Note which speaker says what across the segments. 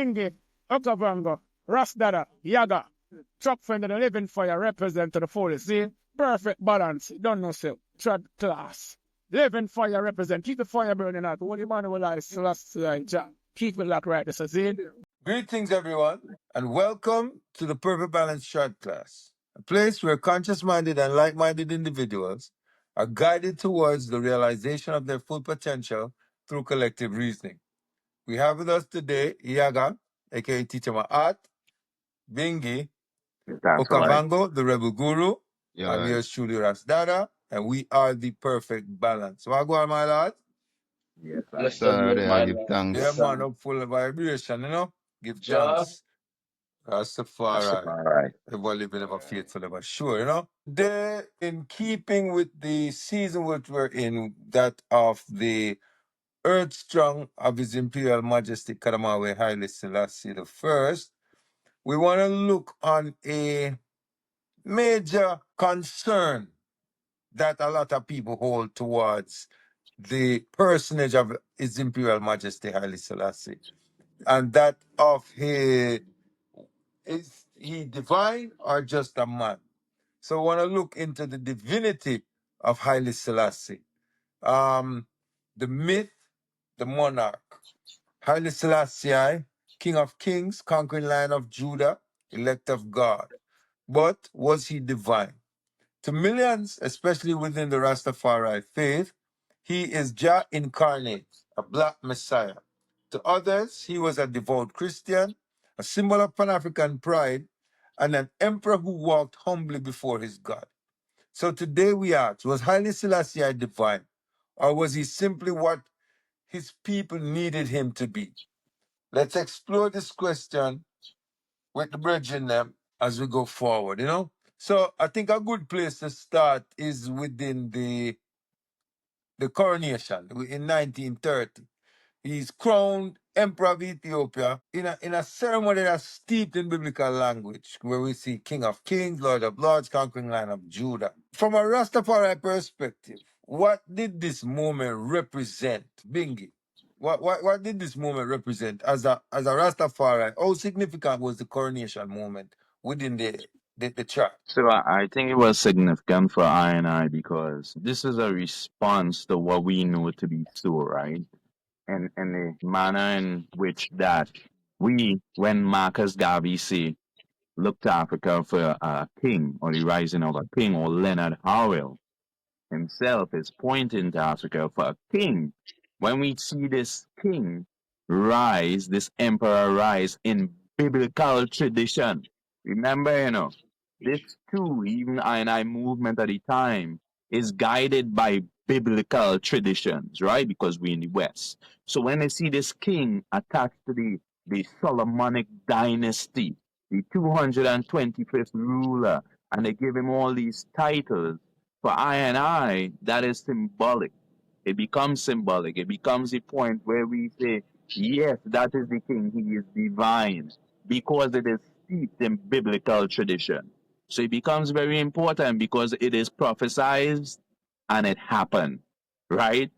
Speaker 1: Bingy, Okavango, Rasdada, Yaga, Truck Fender, the Living Fire represent to the fullest. See? Perfect balance. Don't know so. Trodclass. Living Fire represent. Keep the fire burning out. What Emmanuel Haile Selassie, keep it like right. This is it.
Speaker 2: Greetings, everyone, and welcome to the Perfect Balance Trodclass, a place where conscious-minded and like-minded individuals are guided towards the realization of their full potential through collective reasoning. We have with us today Yaga, aka Teacher Ma'at, Bingi,
Speaker 3: That's right.
Speaker 2: Okavango, the Rebel Guru.
Speaker 3: Yeah,
Speaker 2: I'm
Speaker 3: right.
Speaker 2: yours truly, Rasdada, and we are the Perfect Balance. So I go on, my lad.
Speaker 3: Yes,
Speaker 4: Bless the
Speaker 3: sir.
Speaker 4: Lord,
Speaker 3: There, I
Speaker 4: my
Speaker 3: give
Speaker 4: Lord.
Speaker 3: thanks.
Speaker 2: Yeah, man, up full of vibration, Give
Speaker 4: Jah,
Speaker 2: thanks. Rastafari.
Speaker 3: Rastafari.
Speaker 2: Everybody living ever faithful, ever sure. Today, in keeping with the season which we're in, that of the Earth Strong of His Imperial Majesty Kadamawe Haile Selassie the First, we want to look on a major concern that a lot of people hold towards the personage of His Imperial Majesty Haile Selassie, and that of is he divine or just a man? So I want to look into the divinity of Haile Selassie, the myth, the monarch. Haile Selassie, King of Kings, conquering Lion of Judah, elect of God. But was he divine? To millions, especially within the Rastafari faith, he is Jah incarnate, a black messiah. To others, he was a devout Christian, a symbol of Pan-African pride, and an emperor who walked humbly before his God. So today we ask, was Haile Selassie divine? Or was he simply what his people needed him to be? Let's explore this question with the brethren them as we go forward. So I think a good place to start is within the coronation in 1930. He's crowned Emperor of Ethiopia in a ceremony that's steeped in biblical language, where we see King of Kings, Lord of Lords, conquering Lion of Judah. From a Rastafari perspective, what did this moment represent, Bingi? What did this moment represent as a Rastafari? How significant was the coronation moment within the church?
Speaker 3: So I think it was significant for I and I because this is a response to what we know to be so, right? And the manner in which that we, when Marcus Garvey say, look to Africa for a king or the rising of a king, or Leonard Howell himself is pointing to Africa for a king. When we see this king rise, this emperor rise in biblical tradition, remember, this too, even I movement at the time, is guided by biblical traditions, right? Because we're in the West. So when they see this king attached to the Solomonic dynasty, the 225th ruler, and they give him all these titles, for I and I, that is symbolic. It becomes symbolic. It becomes a point where we say, yes, that is the king. He is divine because it is steeped in biblical tradition. So it becomes very important because it is prophesied and it happened, right?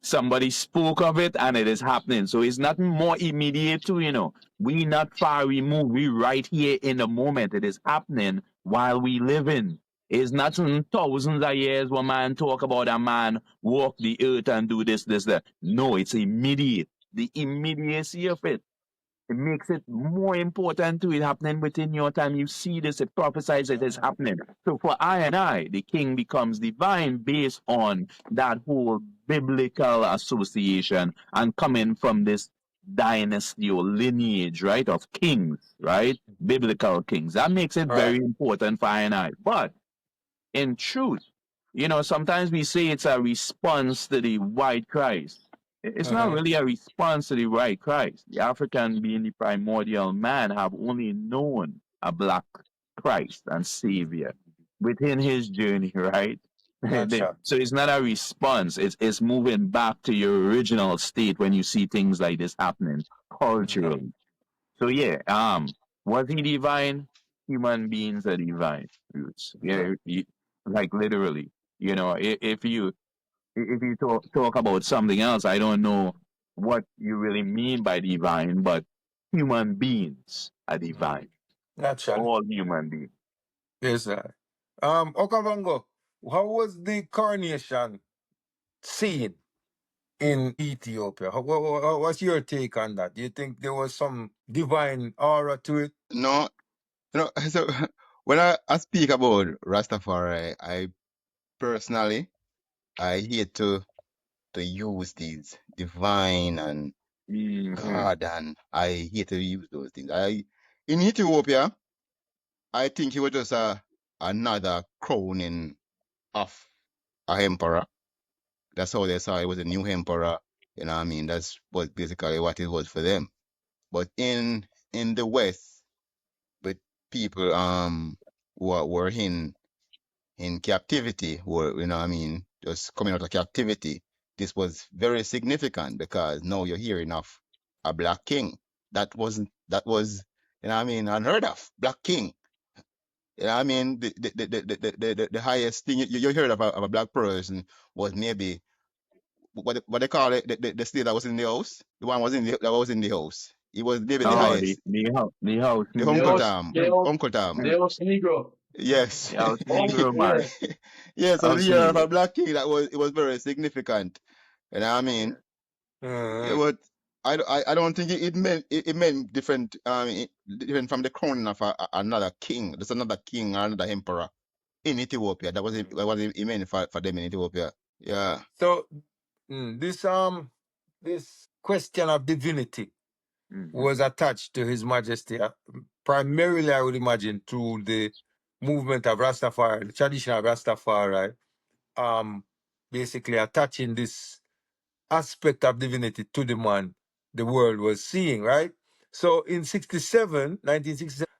Speaker 3: Somebody spoke of it and it is happening. So it's not more immediate too. We not far removed. We right here in the moment. It is happening while we live in. It's not some thousands of years when man talk about a man walk the earth and do this, that. No, it's immediate. The immediacy of it. It makes it more important to it happening within your time. You see this, it prophesies it is happening. So for I and I, the king becomes divine based on that whole biblical association and coming from this dynasty or lineage, right, of kings, right? Biblical kings. That makes it
Speaker 2: Right.
Speaker 3: very important for I and I. But in truth, sometimes we say it's a response to the white Christ. It's not
Speaker 2: Mm-hmm.
Speaker 3: really a response to the white Christ. The African, being the primordial man, have only known a black Christ and Savior within his journey, right?
Speaker 2: Gotcha.
Speaker 3: So it's not a response. It's moving back to your original state when you see things like this happening
Speaker 2: Mm-hmm.
Speaker 3: culturally. So yeah, was he divine? Human beings are divine. Roots. Yeah, like literally. If you talk about something else, I don't know what you really mean by divine, but human beings are divine.
Speaker 2: Naturally.
Speaker 3: All human beings.
Speaker 2: Yes, sir. Okavango, how was the coronation scene in Ethiopia? What's your take on that? Do you think there was some divine aura to it?
Speaker 4: No, no. So when I speak about Rastafari, I personally I hate to use these divine and
Speaker 3: Mm-hmm.
Speaker 4: God, and I hate to use those things. In Ethiopia, I think he was just another crowning of a emperor. That's how they saw it was a new emperor. You know what I mean? That's was basically what it was for them. But in the West, with people who were in captivity, were, you know what I mean, just coming out of captivity, this was very significant because now you're hearing of a black king. That was, you know what I mean, unheard of. Black king. You know what I mean? The highest thing you heard of a black person was maybe what they call it, the slave that was in the house. The one was that was in the house. It was maybe the
Speaker 3: Oh,
Speaker 4: highest.
Speaker 3: the house
Speaker 4: The
Speaker 3: Negro.
Speaker 4: Uncle Tom.
Speaker 1: Deus Negro.
Speaker 4: Yes.
Speaker 3: The house
Speaker 1: Oh,
Speaker 3: Negro,
Speaker 1: yeah.
Speaker 3: man.
Speaker 4: Yeah, so the
Speaker 3: House
Speaker 4: year of a
Speaker 3: Negro.
Speaker 4: black king, it was very significant. You know what I mean? It
Speaker 2: Mm-hmm.
Speaker 4: was, I don't think it meant different different from the crowning of another king. There's another king or another emperor in Ethiopia. That was it meant for them in Ethiopia. Yeah.
Speaker 2: So this question of divinity
Speaker 3: Mm-hmm.
Speaker 2: was attached to His Majesty, primarily, I would imagine, through the movement of Rastafari, the tradition of Rastafari, basically attaching this aspect of divinity to the man the world was seeing, right? So in 1967,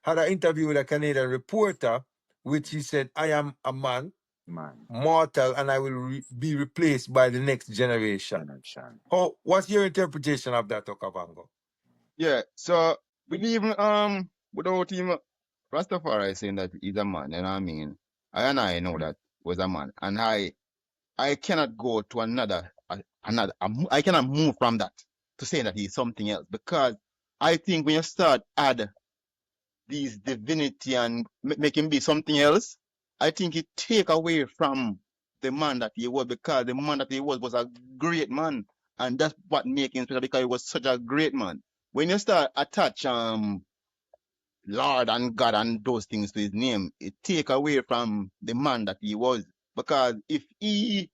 Speaker 2: had an interview with a Canadian reporter, which he said, I am a man,
Speaker 3: Man.
Speaker 2: mortal, and I will be replaced by the next generation.
Speaker 3: Connection.
Speaker 2: What's your interpretation of that, Okavango?
Speaker 4: Yeah. So we even without even Rastafari saying that he's a man, you know what I mean? I know that was a man. And I cannot go to I cannot move from that to say that he's something else, because I think when you start add these divinity and make him be something else, I think it take away from the man that he was, because the man that he was a great man, and that's what make him special, because he was such a great man. When you start attach Lord and God and those things to his name, it take away from the man that he was, because if he,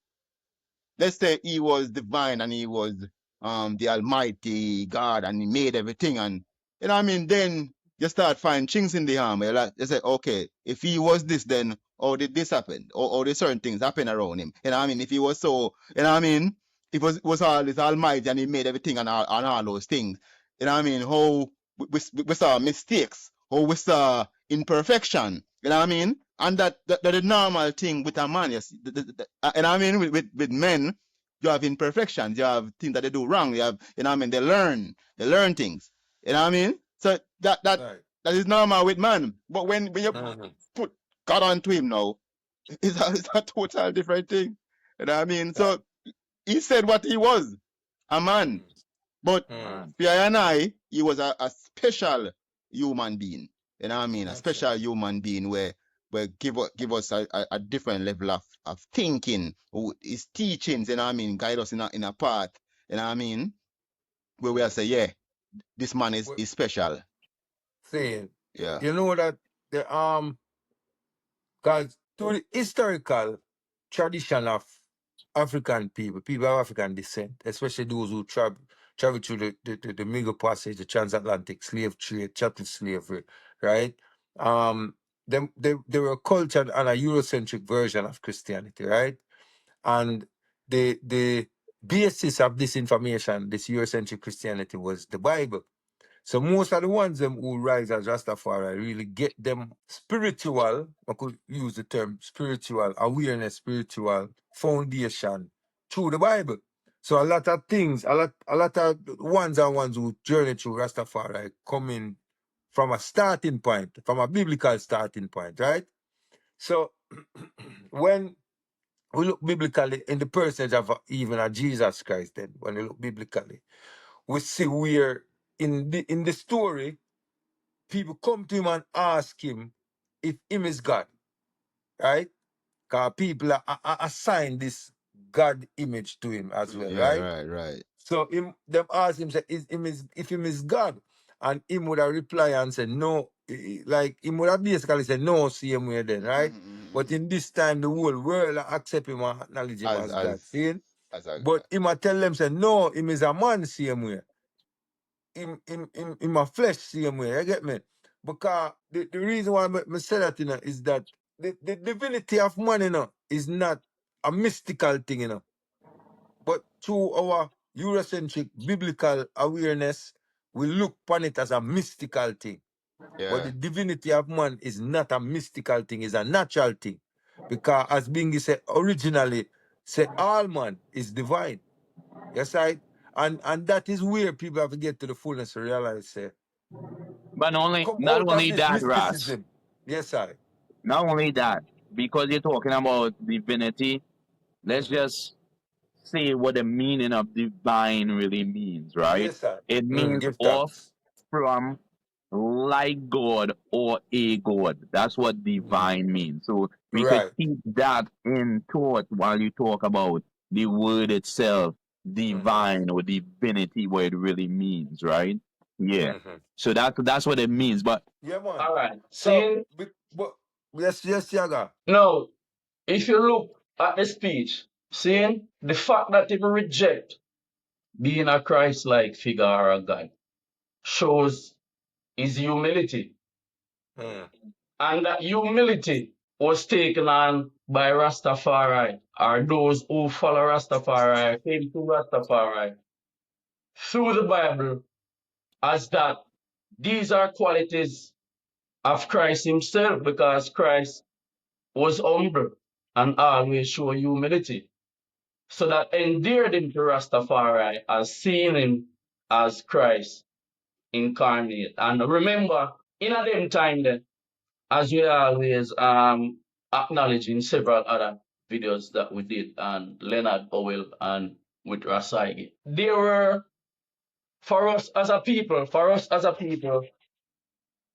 Speaker 4: let's say he was divine and he was the Almighty God and he made everything, and you know what I mean, then you start finding chinks in the armor. Like you say, okay, if he was this, then how did this happen? Or did certain things happen around him? You know what I mean? If he was so, you know what I mean, if was all this Almighty and he made everything and all those things, you know what I mean? How we saw mistakes, how we saw imperfection, you know what I mean? And that the normal thing with a man, yes. And I mean, with men, you have imperfections, you have things that they do wrong, you have, you know what I mean, they learn things. You know what I mean? So
Speaker 2: Right.
Speaker 4: that is normal with man. But when you
Speaker 2: Mhm.
Speaker 4: put God onto him now, it's a total different thing. You know what I mean?
Speaker 2: Right.
Speaker 4: So he said what he was, a man. But
Speaker 2: Mm.
Speaker 3: Man.
Speaker 4: for and I, he was a special human being. You know what I mean? A
Speaker 2: Naturally.
Speaker 4: special human being where give us a different level of thinking. His teachings, you know what I mean, guide us in a path, you know what I mean? Where we are
Speaker 2: Mm.
Speaker 4: say, yeah, this man
Speaker 2: Well,
Speaker 4: is special.
Speaker 2: saying,
Speaker 4: Yeah.
Speaker 2: you know that the because to the historical tradition of African people, people of African descent, especially those who travel through the Middle Passage, the transatlantic slave trade, chattel slavery, right? They were cultured on a Eurocentric version of Christianity, right? And the basis of this information, this Eurocentric Christianity, was the Bible. So most of the ones them who rise as Rastafari really get them spiritual, I could use the term spiritual awareness, spiritual foundation through the Bible. So a lot of things, a lot of ones and ones who journey through Rastafari coming from a starting point, from a biblical starting point, right? So when we look biblically in the personage of even a Jesus Christ, then when we look biblically, we see where in the story, people come to him and ask him if him is God, right? Because people assign this God image to him as well,
Speaker 4: Yeah,
Speaker 2: right?
Speaker 4: right.
Speaker 2: So them ask him, say, if him is God, and him would have reply and say no, like him would have basically said no, same way then, right? But in this time, the whole world accept him and acknowledge him as God. See?
Speaker 4: As a
Speaker 2: But him a tell them say no, him is a man same way. Him a flesh same way. You get me? Because the reason why I say that, you know, is that the divinity of man, you know, is not a mystical thing, you know. But through our Eurocentric biblical awareness, we look upon it as a mystical thing. But
Speaker 4: yeah.
Speaker 2: the divinity of man is not a mystical thing, it's a natural thing. Because as Bingi said originally, say all man is divine. Yes, right? And that is where people have to get to the fullness and realize, say,
Speaker 3: But
Speaker 2: come
Speaker 3: not
Speaker 2: out of
Speaker 3: only
Speaker 2: this
Speaker 3: that, Ras.
Speaker 2: mysticism. Yes, I.
Speaker 3: Not only that, because you're talking about divinity, let's
Speaker 2: Mm-hmm.
Speaker 3: just say what the meaning of divine really means, right?
Speaker 2: Yes, I.
Speaker 3: It means
Speaker 2: Give
Speaker 3: off
Speaker 2: thanks.
Speaker 3: from, like God or a God. That's what
Speaker 2: Mhm.
Speaker 3: divine means. So we could
Speaker 2: Right.
Speaker 3: keep that in thought while you talk about the word itself,
Speaker 2: Mm-hmm.
Speaker 3: divine or divinity, what it really means, right? Yeah.
Speaker 2: Mm-hmm.
Speaker 3: So that's what it means. But
Speaker 2: Yeah, man.
Speaker 5: All right.
Speaker 2: So,
Speaker 5: See,
Speaker 2: but yes, Yaga.
Speaker 5: now, if you look at the speech, seeing the fact that people reject being a Christ-like figure or a God shows his humility.
Speaker 2: Mm.
Speaker 5: And that humility was taken on by Rastafari or those who follow Rastafari, came to Rastafari through the Bible as that these are qualities of Christ himself because Christ was humble and always show humility. So that endeared him to Rastafari as seeing him as Christ incarnate. And remember, in a them time then, as we always acknowledge in several other videos that we did on Leonard Powell and with Rasai, they were for us as a people,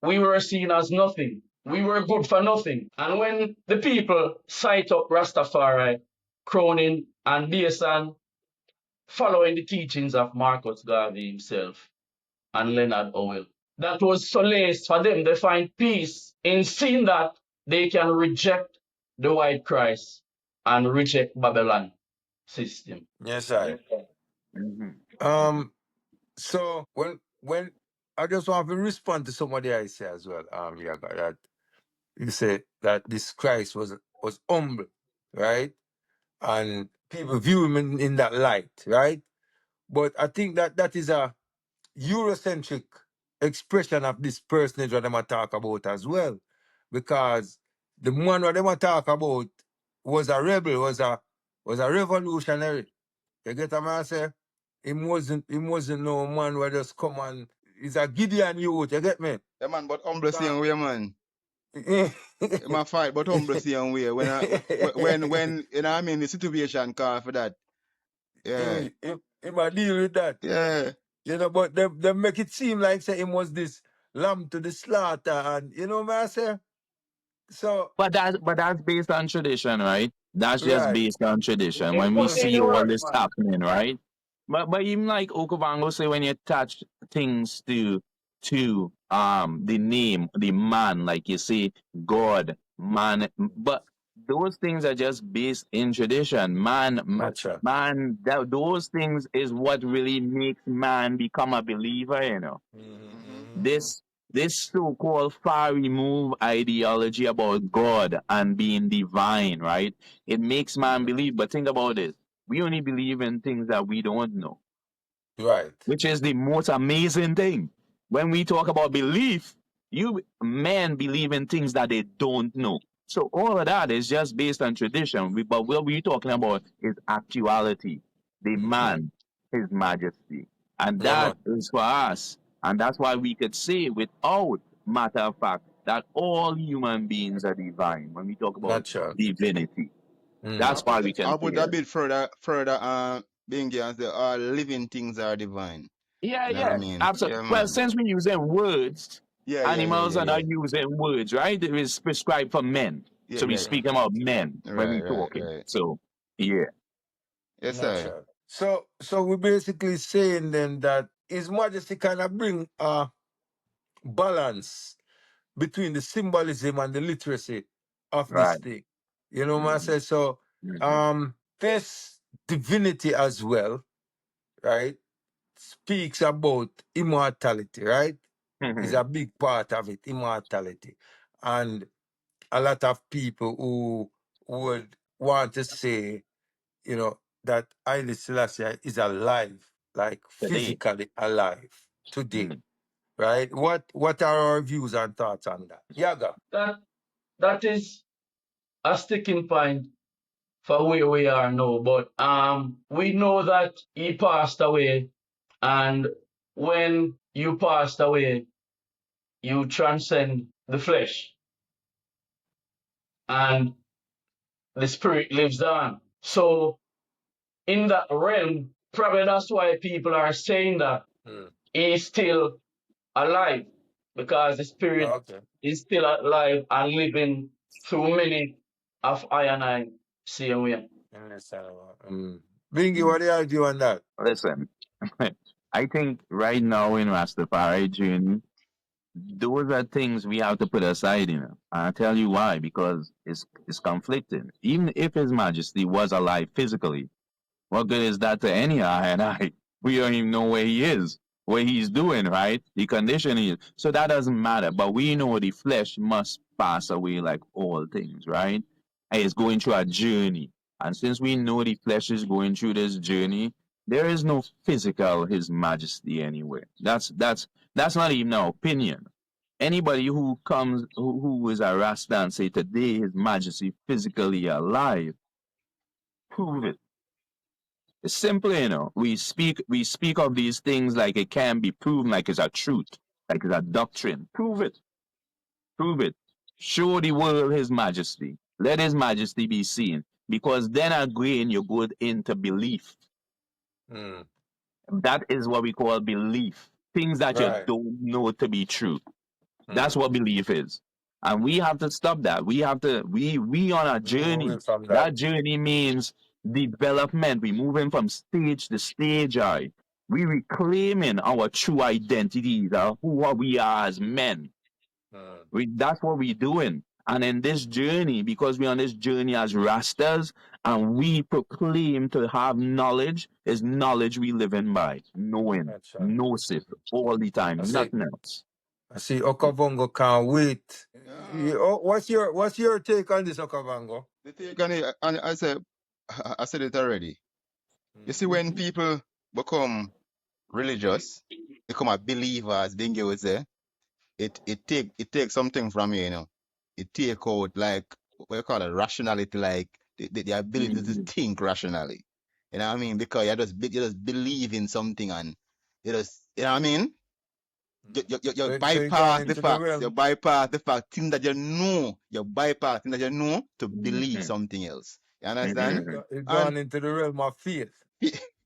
Speaker 5: we were seen as nothing. We were good for nothing. And when the people cite up Rastafari, crowning and based on following the teachings of Marcus Garvey himself and Leonard Powell, that was solace for them. They find peace in seeing that they can reject the white Christ and reject Babylon system.
Speaker 2: Yes, I.
Speaker 3: mhm.
Speaker 2: So when I just want to respond to somebody I say as well, Yaga, that you say that this Christ was humble, right? And people view him in that light, right? But I think that is a Eurocentric expression of this personage that them a talk about as well. Because the man what them a talk about was a rebel, was a revolutionary. You get what I say? He wasn't no man where just come and he's a Gideon youth, you get me?
Speaker 4: Yeah, man, but humble same way, man. My fight, but humble same way. When you know what I mean, the situation call for that. Yeah.
Speaker 2: he might deal with that.
Speaker 4: Yeah.
Speaker 2: You know, but they make it seem like say him was this lamb to the slaughter, and you know what I say? So
Speaker 3: But that's based on tradition, right? That's just
Speaker 2: right.
Speaker 3: based on tradition.
Speaker 5: It
Speaker 3: When we
Speaker 5: put in
Speaker 3: see
Speaker 5: the
Speaker 3: all
Speaker 5: work,
Speaker 3: this
Speaker 5: man.
Speaker 3: happening, right? But even like Okavango say, when you attach things to the name, the man, like you say, God, man, but those things are just based in tradition.
Speaker 2: Gotcha.
Speaker 3: Those things is what really makes man become a believer, you know.
Speaker 2: Mm-hmm.
Speaker 3: This so-called far removed ideology about God and being divine, right? It makes man believe. But think about this: we only believe in things that we don't know,
Speaker 2: Right.
Speaker 3: which is the most amazing thing. When we talk about belief, you men believe in things that they don't know. So all of that is just based on tradition. But what we're talking about is actuality, the
Speaker 2: Mm-hmm.
Speaker 3: man, his majesty. And
Speaker 2: Yeah,
Speaker 3: that
Speaker 2: man.
Speaker 3: is for us. And that's why we could say without matter of fact that all human beings are divine when we talk about
Speaker 2: Natural.
Speaker 3: divinity.
Speaker 2: Mm.
Speaker 3: That's why we can
Speaker 4: I'll
Speaker 3: say
Speaker 4: put a
Speaker 3: that.
Speaker 4: bit further, Bingy, and say all living things are divine.
Speaker 3: Yeah,
Speaker 4: You know what I
Speaker 3: yeah,
Speaker 4: mean?
Speaker 3: absolutely.
Speaker 4: Yeah,
Speaker 3: Well,
Speaker 4: man.
Speaker 3: since we're using words,
Speaker 4: Yeah, yeah, yeah,
Speaker 3: animals
Speaker 4: yeah,
Speaker 3: are
Speaker 4: yeah.
Speaker 3: not using words, right? It is prescribed for men.
Speaker 4: Yeah,
Speaker 3: So we
Speaker 4: yeah.
Speaker 3: speak about men when
Speaker 4: Right,
Speaker 3: we
Speaker 4: right,
Speaker 3: talking.
Speaker 4: right.
Speaker 3: So yeah,
Speaker 4: Yes, sir.
Speaker 2: Natural. So we're basically saying then that His Majesty kind of bring a balance between the symbolism and the literacy of this
Speaker 3: right.
Speaker 2: thing. You know what I
Speaker 3: Mm-hmm.
Speaker 2: say? So
Speaker 3: Mm-hmm.
Speaker 2: this divinity as well, right, speaks about immortality, right? Is
Speaker 3: Mm-hmm.
Speaker 2: a big part of it, immortality. And a lot of people who would want to say, that Haile Selassie is alive, like
Speaker 3: Today.
Speaker 2: physically alive today,
Speaker 3: Mm.
Speaker 2: right? What are our views and thoughts on that? Yaga.
Speaker 5: That that is a sticking point for where we are now. But we know that he passed away, and when you passed away, you transcend the flesh, and the spirit lives on. So in that realm, probably that's why people are saying that
Speaker 2: Mm.
Speaker 5: he's still alive, because the spirit
Speaker 2: Okay.
Speaker 5: is still alive and living through many of I and I same way.
Speaker 2: Bingy,
Speaker 3: Mm.
Speaker 2: what do you argue on that?
Speaker 3: Listen, I think right now in Rastafari journey, those are things we have to put aside, And I'll tell you why, because it's conflicting. Even if His Majesty was alive physically, what good is that to any I and I? We don't even know where he is, what he's doing, right? The condition he is. So that doesn't matter. But we know the flesh must pass away like all things, right? And it's going through a journey. And since we know the flesh is going through this journey, there is no physical His Majesty anywhere. That's not even our opinion. Anybody who comes who is a Rasta and say today His Majesty physically alive, prove it. It's simple, We speak of these things like it can be proven, like it's a truth, like it's a doctrine. Prove it. Prove it. Show the world His Majesty. Let His Majesty be seen. Because then again you go into belief.
Speaker 2: Mm.
Speaker 3: That is what we call belief. Things that you
Speaker 2: Right.
Speaker 3: don't know to be true. That's
Speaker 2: Mm.
Speaker 3: what belief is. And we have to stop that. We have to we on a
Speaker 2: Move away
Speaker 3: journey.
Speaker 2: from that.
Speaker 3: That journey means development. We moving from stage to stage, I. We reclaiming our true identities, who are we are as men.
Speaker 2: Mm.
Speaker 3: That's what we doing. And in this journey, because we're on this journey as Rastas, and we proclaim to have knowledge, is knowledge we living by. Knowing.
Speaker 2: Naturally.
Speaker 3: Know it all the
Speaker 2: I
Speaker 3: time,
Speaker 2: see.
Speaker 3: nothing else.
Speaker 2: I see. Okavongo can't wait.
Speaker 4: Yeah.
Speaker 2: What's your take on this, Okavongo?
Speaker 4: The take on it, and I said it already. You see, when people become religious, become a believer, as Bingy would say, it takes something from you, It take out like what you call it, rationality, like the ability to
Speaker 3: Mhm.
Speaker 4: think rationally. You know what I mean? Because you just believe in something and you just, you know what I mean? You
Speaker 2: So you gone
Speaker 4: bypass the
Speaker 2: into the
Speaker 4: facts. You
Speaker 2: realm.
Speaker 4: bypass the fact, things that you know. You bypass things that you know to believe
Speaker 3: Mhm.
Speaker 4: something else. You
Speaker 2: So
Speaker 4: understand?
Speaker 3: Mhm.
Speaker 2: you
Speaker 4: And
Speaker 2: gone into the realm of faith.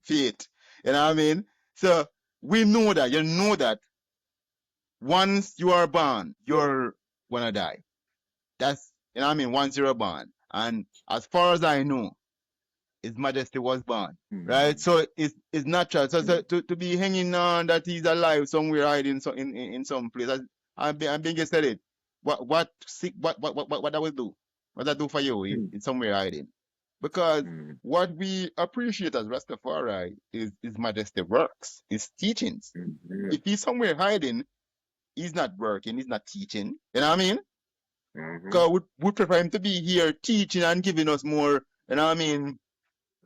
Speaker 4: faith. You know what I mean? So we know that. You know that once you are born, you're gonna die. That's, you know what I mean? Once you're born. And as far as I know, His Majesty was born. Right?
Speaker 3: Mhm.
Speaker 4: So it's natural. So to be hanging on that he's alive somewhere hiding in some place. I'm being said it. What that will do? What that do for you
Speaker 3: Mhm.
Speaker 4: in somewhere hiding? Because
Speaker 3: Mhm.
Speaker 4: what we appreciate as Rastafari is His Majesty works, his teachings.
Speaker 3: Mhm.
Speaker 4: If he's somewhere hiding, he's not working, he's not teaching. You know what I mean?
Speaker 3: Mhm.
Speaker 4: Because we prefer him to be here teaching and giving us more, you know what I mean?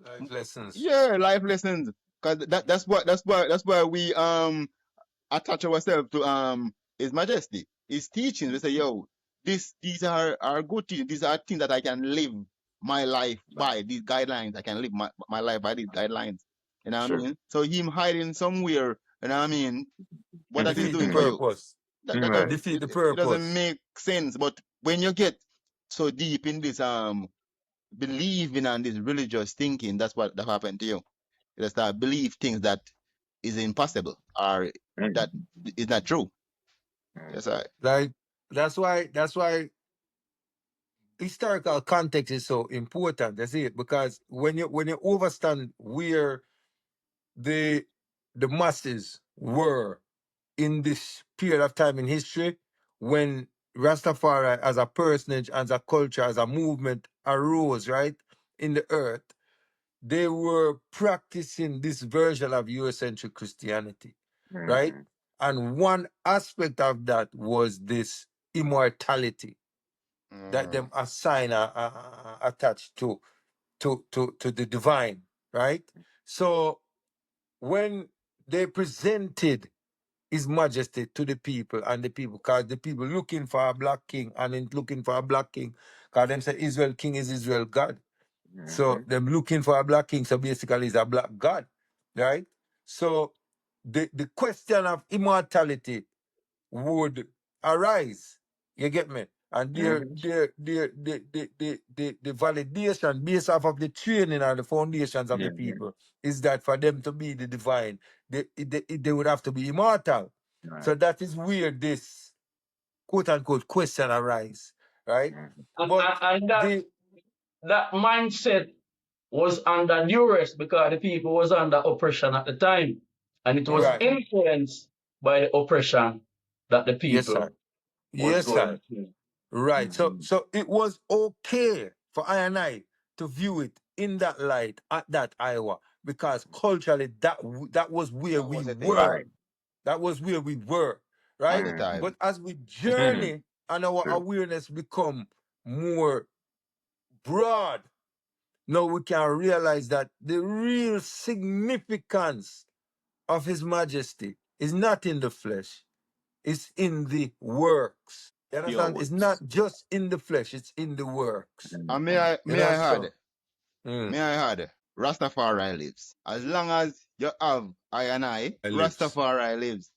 Speaker 2: Life lessons.
Speaker 4: Yeah, life lessons. Because that's why we attach ourselves to His Majesty. His teachings. We say, yo, these are good teachings. These are things that I can live my life by. These guidelines. I can live my life by these guidelines. You know what I
Speaker 3: Sure.
Speaker 4: mean? So him hiding somewhere, you know what I mean? What that is
Speaker 2: Defeat the
Speaker 4: doing for
Speaker 3: Mhm.
Speaker 4: you?
Speaker 2: purpose.
Speaker 4: That does
Speaker 3: Right.
Speaker 2: Defeat the
Speaker 4: it doesn't
Speaker 2: purpose.
Speaker 4: make sense. But when you get so deep in this believing and this religious thinking, that's what that happened to you. You just start believe things that is impossible or that is not true. That's right.
Speaker 2: Like that's why historical context is so important. That's it. Because when you understand where the masses were in this period of time in history, when Rastafari as a personage, as a culture, as a movement arose, right, in the earth, they were practicing this version of Eurocentric Christianity, right? And one aspect of that was this immortality that them assign attached to the divine, right? So when they presented His Majesty to the people, and the people, because the people looking for a black king, and in looking for a black king, because them say Israel king is Israel God. So them looking for a black king, so basically it's a black God, right? So the question of immortality would arise. You get me? And the validation based off of the training and the foundations of the people is that for them to be the divine, they would have to be immortal. So that is where this quote unquote question arise, right? But
Speaker 5: And
Speaker 2: the
Speaker 5: that mindset was under duress because the people was under oppression at the time. And it was
Speaker 2: right,
Speaker 5: influenced by the oppression that the
Speaker 2: yes, sir.
Speaker 5: people was
Speaker 2: Yes, sir.
Speaker 5: going through.
Speaker 2: Right. So it was okay for I and I to view it in that light at that Iowa, because culturally that was where
Speaker 4: That
Speaker 2: we
Speaker 4: was a thing
Speaker 2: were. That was where we were,
Speaker 4: at
Speaker 2: right?
Speaker 4: the
Speaker 2: But
Speaker 4: time.
Speaker 2: as we journey and our awareness become more broad, now we can realize that the real significance of His Majesty is not in the flesh, it's in the works. You
Speaker 4: Pure
Speaker 2: understand? It's
Speaker 4: works.
Speaker 2: not just in the flesh, it's in the works.
Speaker 4: And
Speaker 2: You
Speaker 4: may
Speaker 2: know,
Speaker 4: I
Speaker 2: so
Speaker 4: add, may I add, Rastafari lives. As long as you have I and I,
Speaker 2: it lives.
Speaker 4: Rastafari lives.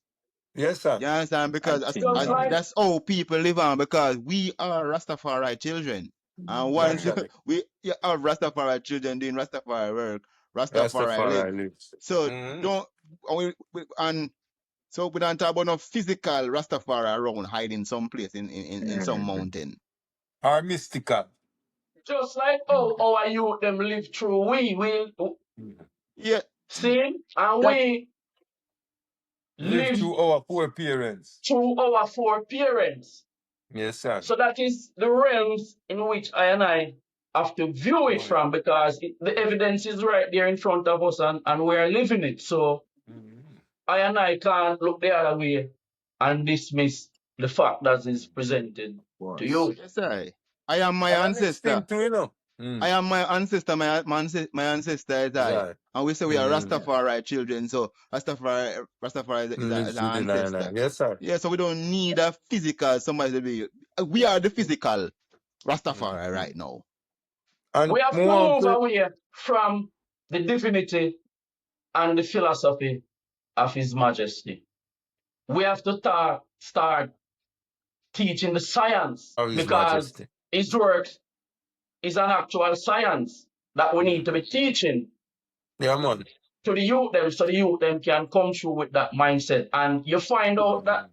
Speaker 2: Yes, sir.
Speaker 4: You understand? Because
Speaker 5: Just like
Speaker 4: that's how people live on, because we are Rastafari children. And once
Speaker 2: Naturally.
Speaker 4: you have Rastafari children doing Rastafari work, Rastafari live.
Speaker 2: Rastafari lives.
Speaker 4: So don't and so we don't talk about no physical Rastafari around hiding someplace in some mountain.
Speaker 2: Are mystical.
Speaker 5: just like our youth them live through we
Speaker 4: Yeah,
Speaker 5: see and
Speaker 4: that
Speaker 5: we
Speaker 2: Live
Speaker 5: live
Speaker 2: through our poor parents.
Speaker 5: through our foreparents.
Speaker 2: Yes, sir.
Speaker 5: So that is the realms in which I and I have to view it from, because the evidence is right there in front of us, and we are living it. So I and I can't look the other way and dismiss the fact that is presented to you.
Speaker 4: yes, I am my
Speaker 2: And the next
Speaker 4: ancestor.
Speaker 2: thing too, you know.
Speaker 4: I am my ancestor. My ancestor is I.
Speaker 2: Right.
Speaker 4: And we say we are Rastafari children. So Rastafari is
Speaker 2: Lives
Speaker 4: an
Speaker 2: within I and I.
Speaker 4: ancestor.
Speaker 2: Yes, sir.
Speaker 4: Yeah, so we don't need a physical somebody to be. We are the physical Rastafari right now.
Speaker 2: And
Speaker 5: We have to
Speaker 2: more
Speaker 5: move away from the divinity and the philosophy of His Majesty. We have to start teaching the science,
Speaker 2: of His
Speaker 5: because
Speaker 2: Majesty.
Speaker 5: His work is an actual science that we need to be teaching
Speaker 2: Yeah, man.
Speaker 5: to the youth them, so the youth them can come through with that mindset. And you find out that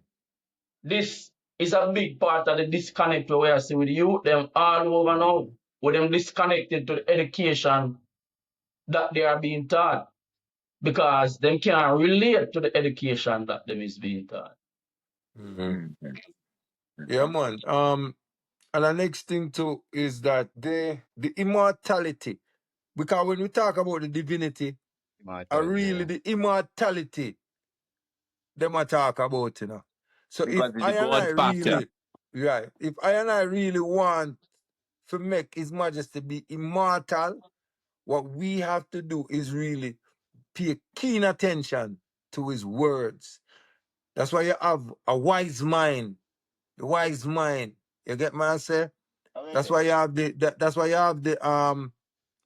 Speaker 5: this is a big part of the disconnect where I see with the youth them all over now, with them disconnected to the education that they are being taught, because them can't relate to the education that them is being taught.
Speaker 2: Yeah, man. And the next thing too is that the immortality. Because when we talk about the divinity, really the immortality them a talk about, you know. So if
Speaker 3: Because it's
Speaker 2: I
Speaker 3: the
Speaker 2: and I
Speaker 3: God factor.
Speaker 2: really, right, if I and I really want to make His Majesty be immortal, what we have to do is really pay keen attention to His words. That's why you have a wise mind. The wise mind. You get what I say? That's why you have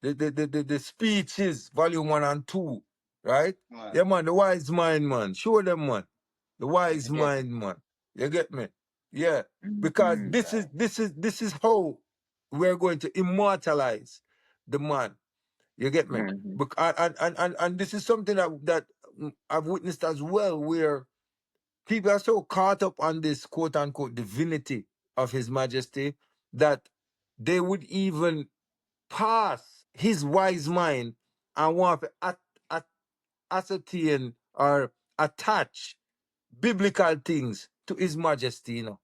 Speaker 2: the speeches, volume 1 and 2, right? Yeah, man, the wise mind, man. Show them, man. The wise mind, man. You get me? Yeah. Because this is how we're going to immortalize the man. You get me? And this is something that I've witnessed as well where people are so caught up on this quote unquote divinity of His Majesty that they would even pass his wise mind and want to ascertain or attach biblical things to His Majesty, you know.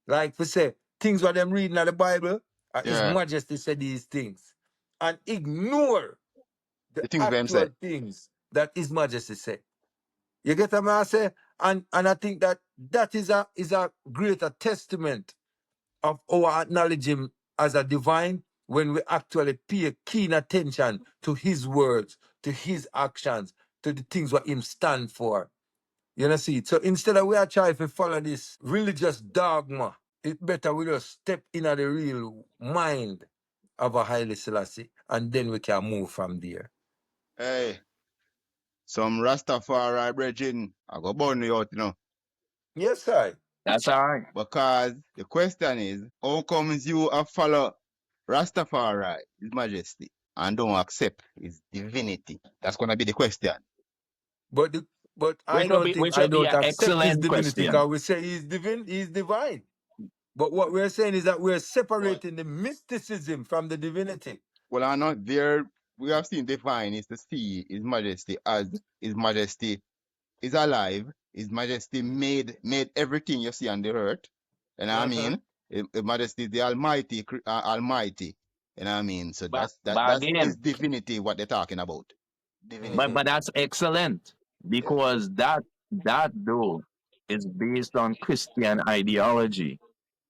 Speaker 2: Like we say, things what them reading in the Bible, His
Speaker 4: Yeah.
Speaker 2: Majesty said these things. And ignore the
Speaker 4: The things them
Speaker 2: actual
Speaker 4: say.
Speaker 2: things that His Majesty said. You get what I say? And I think that is a greater testament of our acknowledge Him as a divine when we actually pay keen attention to His words, to His actions, to the things what Him stand for. You know, see? So instead of we are trying to follow this religious dogma, it better we just step into the real mind of a Haile Selassie, and then we can move from there.
Speaker 4: Hey, some Rastafari brethren, I go burn you out, you know.
Speaker 2: Yes, sir.
Speaker 3: That's all right.
Speaker 4: Because the question is, how comes you a follow Rastafari, His Majesty, and don't accept His divinity? That's gonna be the question.
Speaker 2: But I don't think
Speaker 3: Which
Speaker 2: I
Speaker 3: will be
Speaker 2: don't
Speaker 3: an
Speaker 2: accept His
Speaker 3: excellent
Speaker 2: divinity
Speaker 3: question.
Speaker 2: because we say He's divine. But what we're saying is that we're separating the mysticism from the divinity.
Speaker 4: Well, I know there we have seen divine is to see His Majesty as His Majesty is alive. His Majesty made everything you see on the earth. You know what I mean? His Majesty is the Almighty, Almighty. You know what I mean? So
Speaker 3: But
Speaker 4: that's
Speaker 3: again,
Speaker 4: His divinity. What they're talking about, divinity.
Speaker 3: but that's excellent because that though is based on Christian ideology.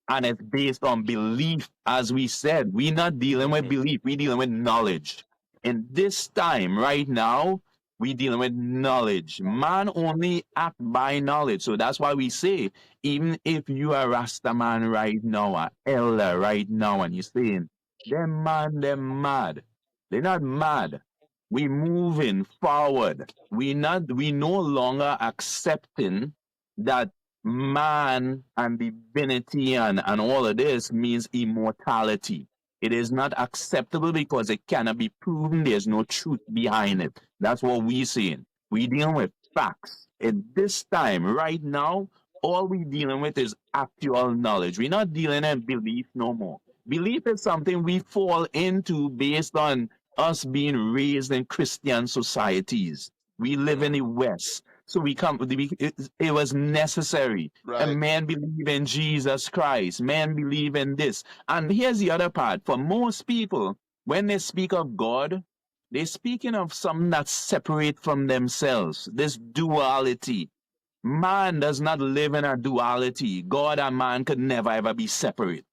Speaker 3: And it's based on belief, as we said. We're not dealing with belief, we're dealing with knowledge. In this time, right now, we're dealing with knowledge. Man only act by knowledge. So that's why we say, even if you are Rasta man right now, an elder right now, and you're saying, them man, them mad. They're not mad. We moving forward. We no longer accepting that man and divinity and all of this means immortality. It is not acceptable because it cannot be proven. There's no truth behind it. That's what we're saying. We're dealing with facts. At this time, right now, all we're dealing with is actual knowledge. We're not dealing in belief no more. Belief is something we fall into based on us being raised in Christian societies. We live in the West. So it was necessary.
Speaker 4: Right.
Speaker 3: And man believe in Jesus Christ. Man believe in this. And here's the other part. For most people, when they speak of God, they're speaking of something that's separate from themselves. This duality. Man does not live in a duality. God and man could never ever be separate.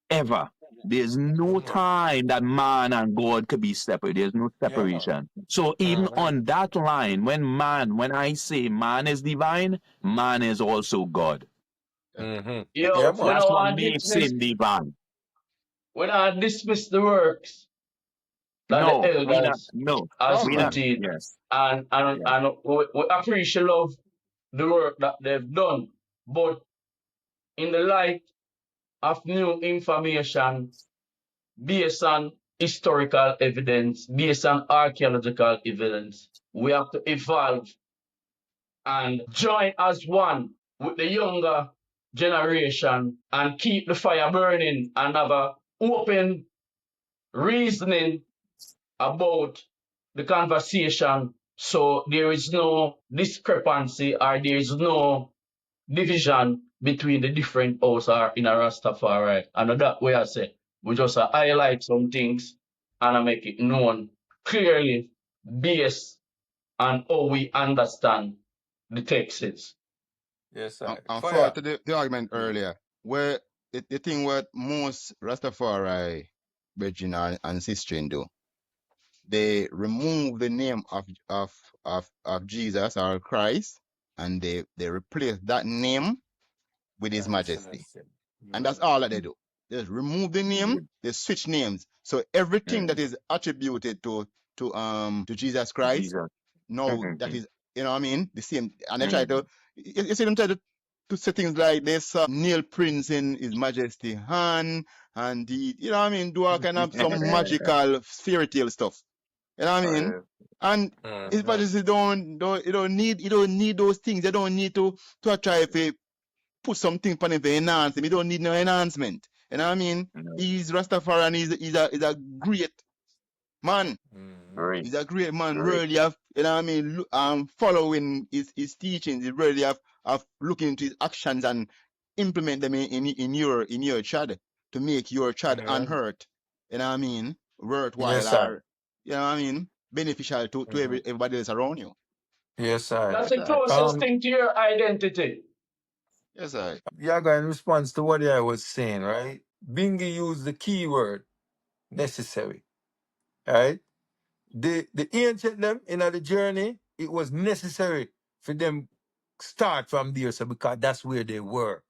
Speaker 3: Ever. There's no time that man and God could be separate. There's no separation. So even on that line, when I say man is divine, man is also God.
Speaker 5: Yo,
Speaker 2: Yeah, man.
Speaker 3: That's what makes him divine.
Speaker 5: when I dismiss the works that the
Speaker 3: No, we not.
Speaker 5: elders
Speaker 3: No,
Speaker 5: has
Speaker 3: we not.
Speaker 5: put in,
Speaker 3: Yes.
Speaker 5: and we appreciate love the work that they've done, but in the light of new information based on historical evidence, based on archaeological evidence, we have to evolve and join as one with the younger generation and keep the fire burning and have a open reasoning about the conversation so there is no discrepancy or there is no division between the different houses or in a Rastafari. And that way I say, we just highlight some things and I make it known clearly based on how we understand the texts.
Speaker 2: Yes, sir.
Speaker 4: And
Speaker 2: Fire.
Speaker 4: further to the argument earlier, where the thing what most Rastafari brethren and sisters do, they remove the name of Jesus or Christ, and they replace that name with His Majesty. And that's all that they do. They just remove the name, they switch names. So everything that is attributed to Jesus Christ,
Speaker 3: Jesus.
Speaker 4: no, that is, you know what I mean? The same. And they try to, you see them try to say things like this, nail prints in His Majesty hand, and you know what I mean? Do all kind of some magical fairy tale stuff. You know what I mean? And it's
Speaker 2: Mm-hmm.
Speaker 4: Majesty you don't need those things. You don't need to try to put something on him to enhance him. You don't need no enhancement. You know what I mean?
Speaker 3: No.
Speaker 4: He's Rastafari and he's a great man.
Speaker 2: Mm-hmm.
Speaker 3: Great.
Speaker 4: He's a great man.
Speaker 3: Great.
Speaker 4: Really have, you know what I mean, following his teachings. He really have looking into his actions and implement them in your chad to make your chad
Speaker 2: Mm-hmm.
Speaker 4: unhurt. You know what I mean? Worthwhile,
Speaker 2: Yes, sir.
Speaker 4: or you know what I mean? Beneficial to
Speaker 2: Mm-hmm.
Speaker 4: everybody else around you.
Speaker 2: Yes, sir.
Speaker 5: That's
Speaker 4: Yes,
Speaker 5: the
Speaker 4: I.
Speaker 5: closest thing to your identity.
Speaker 4: Yes, I.
Speaker 2: Yaga, in response to what I was saying, right? Bingi used the key word necessary, right? The ancient them in the journey, it was necessary for them start from there, so because that's where they were.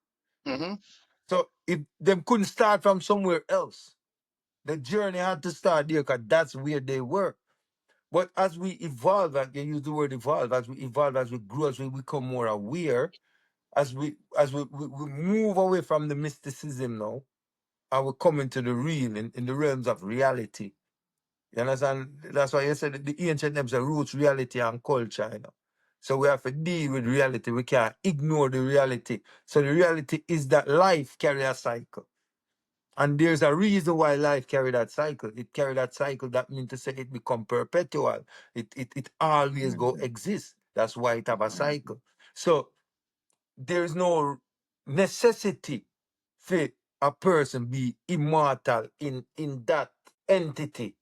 Speaker 4: Mm-hmm.
Speaker 2: So if them couldn't start from somewhere else, the journey had to start there because that's where they were. But as we evolve, like you use the word evolve, as we evolve, as we grow, as we become more aware, as we move away from the mysticism now, and we come into the real in the realms of reality. You understand? That's why you said that the ancient names are roots, reality, and culture. You know? So we have to deal with reality. We can't ignore the reality. So the reality is that life carry a cycle. And there's a reason why life carry that cycle. It carry that cycle. That means to say it become perpetual. It always go
Speaker 3: Mhm.
Speaker 2: exist. That's why it have a
Speaker 3: Mhm.
Speaker 2: cycle. So there's no necessity for a person be immortal in that entity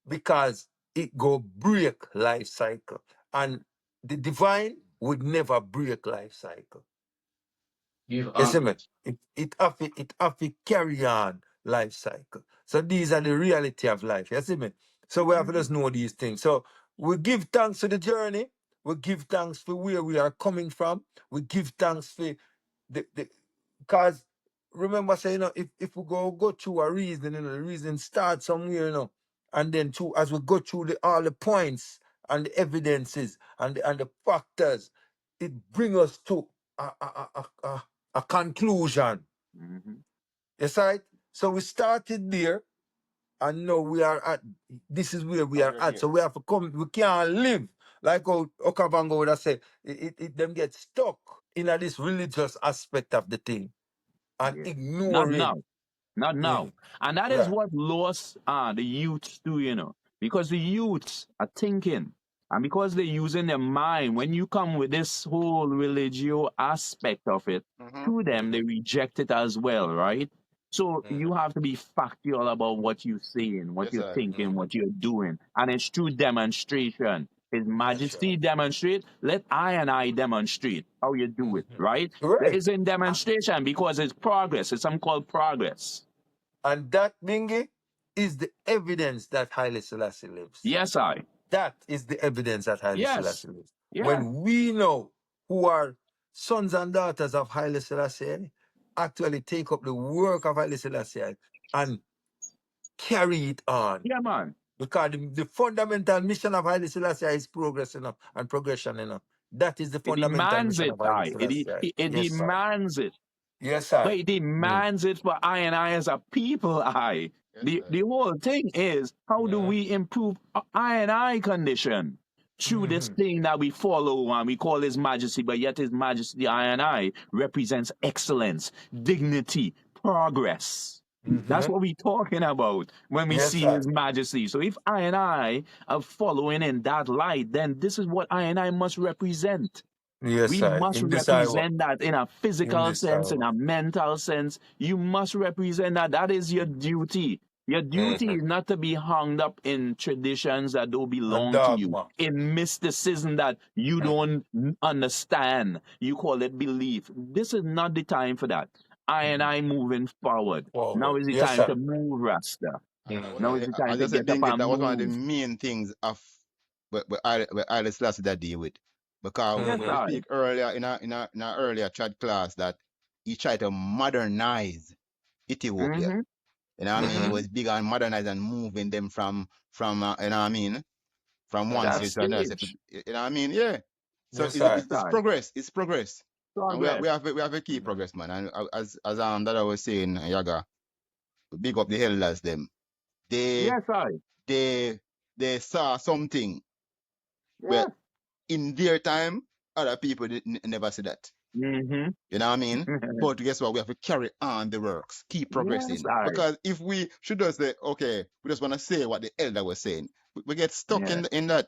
Speaker 2: because it go break life cycle. And the divine would never break life cycle.
Speaker 5: Give
Speaker 2: You see me?
Speaker 5: answers.
Speaker 2: It have to carry on life cycle. So these are the reality of life. You see me? So we have to
Speaker 3: Mhm.
Speaker 2: just know these things. So we give thanks for the journey. We give thanks for where we are coming from. We give thanks for the because remember saying, if we go through a reason, the reason starts somewhere, and then as we go through all the points and the evidences and the factors, it brings us to a conclusion.
Speaker 3: Mhm.
Speaker 2: Yes, right? So we started there, and now we are at, this is where we
Speaker 4: And
Speaker 2: are
Speaker 4: we're
Speaker 2: at.
Speaker 4: here.
Speaker 2: So we have to come, we can't live like how Okavango would have said, them get stuck in this religious aspect of the thing and
Speaker 3: Yeah. Not
Speaker 2: ignoring.
Speaker 3: now. Not
Speaker 2: Yeah,
Speaker 3: now. And that is
Speaker 2: right.
Speaker 3: what lost the youths do, because the youths are thinking. And because they're using their mind, when you come with this whole religio aspect of it,
Speaker 4: Mm-hmm.
Speaker 3: to them, they
Speaker 2: Mm-hmm,
Speaker 3: reject it as well, right? So
Speaker 2: mm-hmm,
Speaker 3: you have to be factual about what you're saying, what
Speaker 4: Yes,
Speaker 3: you're
Speaker 4: I.
Speaker 3: thinking,
Speaker 2: mm-hmm.
Speaker 3: what you're doing. And it's through demonstration. His
Speaker 2: That's
Speaker 3: Majesty
Speaker 2: right.
Speaker 3: demonstrate, let I and I demonstrate how you do it, right?
Speaker 2: Mm-hmm.
Speaker 3: There
Speaker 2: Right.
Speaker 3: is in demonstration because it's progress. It's something called progress.
Speaker 2: And that, Bingi, is the evidence that Haile Selassie lives.
Speaker 3: Yes, I.
Speaker 2: That is the evidence that Haile
Speaker 3: Yes.
Speaker 2: Selassie lives.
Speaker 3: Yeah.
Speaker 2: When we know who are sons and daughters of Haile Selassie actually take up the work of Haile Selassie and carry it on.
Speaker 3: Yeah, man.
Speaker 2: Because the fundamental mission of Haile Selassie is progress, and progression, That is the
Speaker 3: It
Speaker 2: fundamental
Speaker 3: demands
Speaker 2: mission
Speaker 3: it,
Speaker 2: of Haile
Speaker 3: I.
Speaker 2: Selassie.
Speaker 3: It
Speaker 2: Yes, sir.
Speaker 3: demands it.
Speaker 2: Yes,
Speaker 3: But
Speaker 2: sir.
Speaker 3: it
Speaker 2: Mm.
Speaker 3: demands it for I and I as a people, I.
Speaker 4: Yes,
Speaker 3: The
Speaker 4: I.
Speaker 3: whole thing is how do
Speaker 2: Mm-hmm.
Speaker 3: we improve I and I condition through this
Speaker 2: Mm-hmm.
Speaker 3: thing that we follow and we call His Majesty, but yet His Majesty I and I represents excellence, dignity, progress. That's
Speaker 2: Mm-hmm.
Speaker 3: what we're talking about when we
Speaker 2: Yes,
Speaker 3: see
Speaker 2: sir.
Speaker 3: His Majesty. So if I and I are following in that light, then this is what I and I must represent.
Speaker 2: Yes,
Speaker 3: We
Speaker 2: sir.
Speaker 3: must
Speaker 2: In this hour.
Speaker 3: represent that in a
Speaker 2: In
Speaker 3: physical
Speaker 2: this
Speaker 3: sense, in
Speaker 2: hour.
Speaker 3: a mental sense. You must represent that. That is your duty. Your duty
Speaker 2: Mm-hmm.
Speaker 3: is not to be hung up in traditions that don't
Speaker 2: And
Speaker 3: belong to you,
Speaker 2: dogma.
Speaker 3: in mysticism that you don't understand. You call it belief. This is not the time for that. I and
Speaker 2: Mm-hmm.
Speaker 3: I moving forward. Now
Speaker 2: Forward.
Speaker 3: is the
Speaker 2: Yes,
Speaker 3: time
Speaker 2: sir.
Speaker 3: to move, Rasta.
Speaker 4: And that was
Speaker 2: Mm-hmm.
Speaker 3: Now is the time
Speaker 4: I
Speaker 3: to
Speaker 4: just said,
Speaker 3: get up
Speaker 4: Bingy,
Speaker 3: and
Speaker 4: that was one of the
Speaker 3: move.
Speaker 4: main things of what Haile Selassie that deal with. Because
Speaker 3: Yes,
Speaker 2: Mm-hmm.
Speaker 4: we
Speaker 3: I.
Speaker 4: speak earlier in a earlier chat class that he tried to modernize Ethiopia.
Speaker 3: Mm-hmm.
Speaker 4: You know what I mean? He
Speaker 2: Mm-hmm.
Speaker 3: Mm-hmm.
Speaker 4: was big on modernizing and moving them from you know what I mean? From one
Speaker 3: That
Speaker 4: stage to another.
Speaker 3: stage.
Speaker 4: You know what I mean? Yeah. So
Speaker 2: Yes, sir.
Speaker 3: Yes,
Speaker 4: it's
Speaker 3: I.
Speaker 4: progress. It's progress. And
Speaker 3: Progress.
Speaker 4: we have a key
Speaker 2: Mm-hmm.
Speaker 4: progress, man. And as that I was saying, Yaga, big up the elders them. They
Speaker 3: Yes, I.
Speaker 4: they they saw something,
Speaker 3: Yeah.
Speaker 4: but in their time, other people never see that.
Speaker 3: Mm-hmm.
Speaker 4: You know what I mean? But guess what? We have to carry on the works, keep
Speaker 3: Yes,
Speaker 4: progressing.
Speaker 3: I.
Speaker 4: Because if we should just say, okay, we just want to say what the elder was saying, we get stuck
Speaker 3: Yeah.
Speaker 4: in that.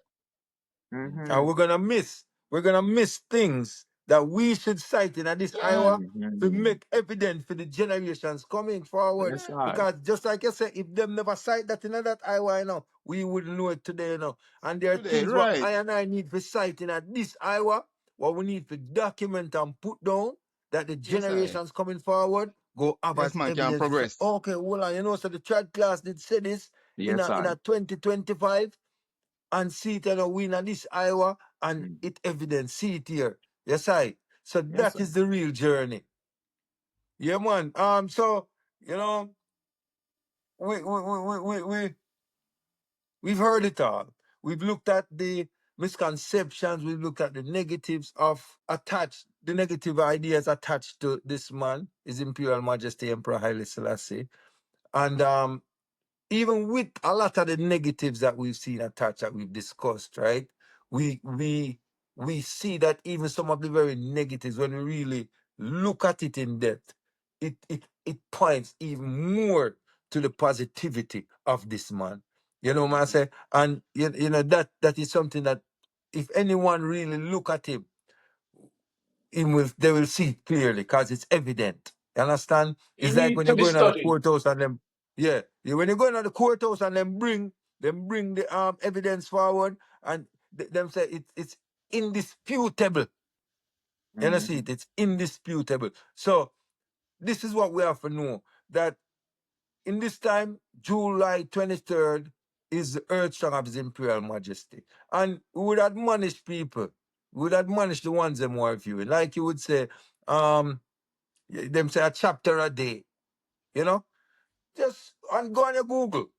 Speaker 3: Mm-hmm.
Speaker 2: And we're gonna miss things that we should cite in this
Speaker 4: Yeah.
Speaker 2: Iowa to
Speaker 3: Mm-hmm.
Speaker 2: make evident for the generations coming forward.
Speaker 3: Yes, I.
Speaker 2: Because just like I said, if them never cite that in that Iowa, we wouldn't know it today, And there are
Speaker 4: Today,
Speaker 2: things what
Speaker 4: right.
Speaker 2: I and I need for citing at this Iowa, what we need to document and put down that the
Speaker 4: Yes, I.
Speaker 2: generations coming forward go have
Speaker 4: Yes,
Speaker 2: as
Speaker 4: man, can
Speaker 2: evidence to say,
Speaker 4: progress.
Speaker 2: okay, hold on, so the Trodclass did say this in
Speaker 3: Yes,
Speaker 2: a
Speaker 3: I.
Speaker 2: 2025 and see it and win at this Iowa and
Speaker 3: Mm.
Speaker 2: it evidence. See it here. Yes, I. So
Speaker 3: Yes,
Speaker 2: that
Speaker 3: sir.
Speaker 2: is the real journey. Yeah, man. So we've heard it all. We've looked at the misconceptions. We've looked at the negatives the negative ideas attached to this man, His Imperial Majesty Emperor Haile Selassie, and even with a lot of the negatives that we've seen attached that we've discussed, right? We see that even some of the very negatives, when we really look at it in depth, it points even more to the positivity of this man. You know what I say? And that is something that if anyone really look at him, they will see it clearly because it's evident. You understand?
Speaker 5: He
Speaker 2: It's like
Speaker 5: needs
Speaker 2: when
Speaker 5: to
Speaker 2: you
Speaker 5: be
Speaker 2: go into the
Speaker 5: studied.
Speaker 2: courthouse and them, when you go into the courthouse and them bring the evidence forward and them say it's indisputable. You know, see
Speaker 3: Mm-hmm.
Speaker 2: it? It's indisputable. So this is what we have to know, that in this time, July 23rd is the Earth Song of His Imperial Majesty. And we would admonish people, we would admonish the ones them who are viewing. Like you would say, them say a chapter a day, you know? Just go on your Google,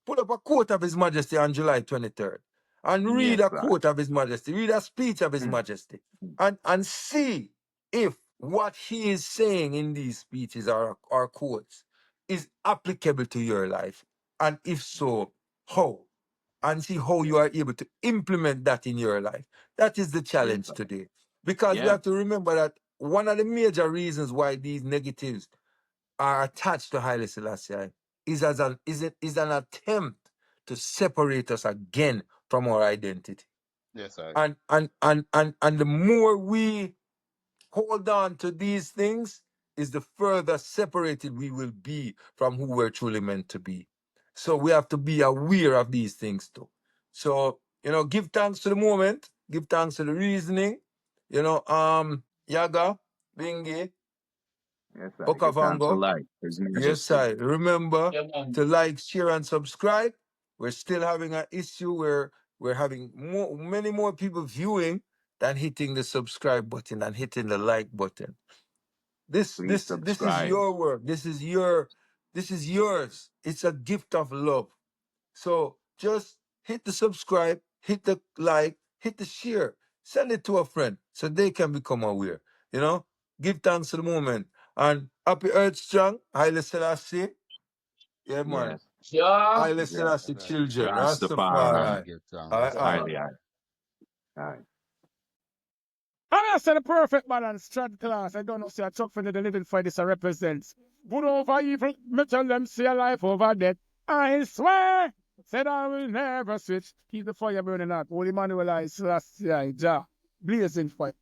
Speaker 2: pull up a quote of His Majesty on July 23rd, and read
Speaker 3: Yes,
Speaker 2: a
Speaker 3: sir.
Speaker 2: quote of His Majesty, read a speech of His
Speaker 3: Mm.
Speaker 2: Majesty, and see if what he is saying in these speeches or quotes is applicable to your life. And if so, how? And see how you are able to implement that in your life. That is the
Speaker 3: Yes,
Speaker 2: challenge
Speaker 3: sir.
Speaker 2: today. Because we
Speaker 3: Yeah.
Speaker 2: have to remember that one of the major reasons why these negatives are attached to Haile Selassie is an attempt to separate us again from our identity.
Speaker 4: Yes, I.
Speaker 2: And the more we hold on to these things, is the further separated we will be from who we're truly meant to be. So we have to be aware of these things too. So, give thanks to the moment, give thanks to the reasoning, Yaga, Bingi,
Speaker 3: Yes, sir. Give thanks to
Speaker 2: Okavango.
Speaker 3: life, His
Speaker 2: Yes,
Speaker 3: Majesty.
Speaker 2: I remember
Speaker 5: Yeah, man.
Speaker 2: to like, share, and subscribe. We're still having an issue where we're having many more people viewing than hitting the subscribe button and hitting the like button. This
Speaker 3: Please
Speaker 2: this this is
Speaker 3: subscribe.
Speaker 2: your work. This is yours. It's a gift of love. So just hit the subscribe, hit the like, hit the share, send it to a friend so they can become aware. Give thanks to the moment. And happy Earth Strong, Haile Selassie. Yeah, man.
Speaker 3: Yes.
Speaker 5: Yeah.
Speaker 2: Haile
Speaker 3: Yeah.
Speaker 2: Selassie
Speaker 4: Yes,
Speaker 2: children,
Speaker 3: Rastafari.
Speaker 2: Rastafari.
Speaker 4: give
Speaker 2: Aye,
Speaker 4: thanks.
Speaker 3: Most
Speaker 2: aye.
Speaker 3: highly I. Aye.
Speaker 1: I said the perfect balance, Trodclass. I don't know, say a truck for the living for this represents. Good over evil, me tell them see a life over death. I swear, said I will never switch. Keep the fire burning out. Holy Manuel I Selassie, Jah, blazing fire.